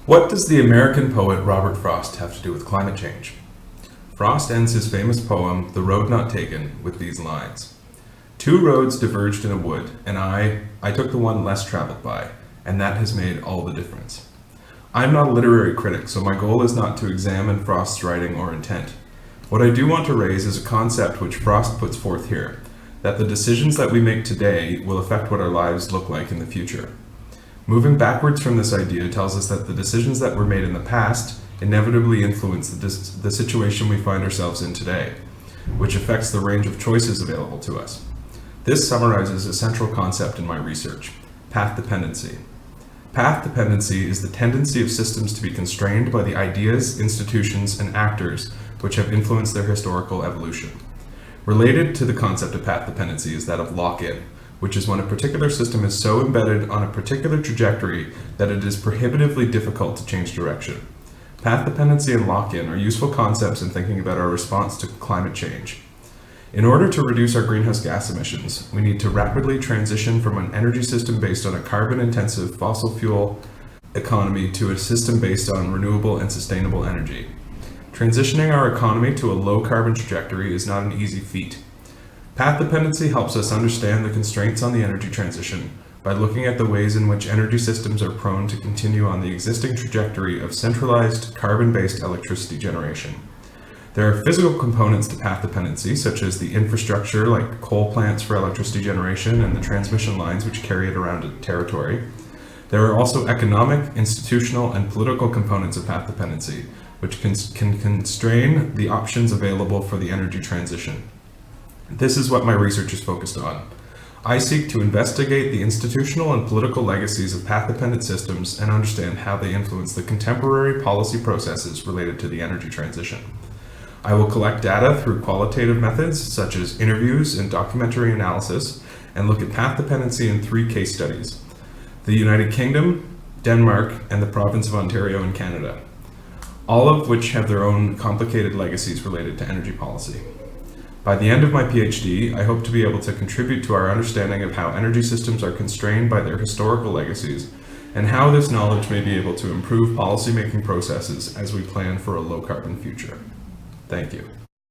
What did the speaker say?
What does the American poet Robert Frost have to do with climate change? Frost ends his famous poem, The Road Not Taken, with these lines. Two roads diverged in a wood, and I took the one less traveled by, and that has made all the difference. I'm not a literary critic, so my goal is not to examine Frost's writing or intent. What I do want to raise is a concept which Frost puts forth here, that the decisions that we make today will affect what our lives look like in the future. Moving backwards from this idea tells us that the decisions that were made in the past inevitably influence the situation we find ourselves in today, which affects the range of choices available to us. This summarizes a central concept in my research, path dependency. Path dependency is the tendency of systems to be constrained by the ideas, institutions, and actors which have influenced their historical evolution. Related to the concept of path dependency is that of lock-in, which is when a particular system is so embedded on a particular trajectory that it is prohibitively difficult to change direction. Path dependency and lock-in are useful concepts in thinking about our response to climate change. In order to reduce our greenhouse gas emissions, we need to rapidly transition from an energy system based on a carbon-intensive fossil fuel economy to a system based on renewable and sustainable energy. Transitioning our economy to a low-carbon trajectory is not an easy feat. Path dependency helps us understand the constraints on the energy transition by looking at the ways in which energy systems are prone to continue on the existing trajectory of centralized, carbon-based electricity generation. There are physical components to path dependency, such as the infrastructure like coal plants for electricity generation and the transmission lines which carry it around a territory. There are also economic, institutional, and political components of path dependency, which can constrain the options available for the energy transition. This is what my research is focused on. I seek to investigate the institutional and political legacies of path-dependent systems and understand how they influence the contemporary policy processes related to the energy transition. I will collect data through qualitative methods such as interviews and documentary analysis and look at path dependency in 3 case studies: the United Kingdom, Denmark, and the province of Ontario in Canada, all of which have their own complicated legacies related to energy policy. By the end of my PhD, I hope to be able to contribute to our understanding of how energy systems are constrained by their historical legacies and how this knowledge may be able to improve policymaking processes as we plan for a low-carbon future. Thank you.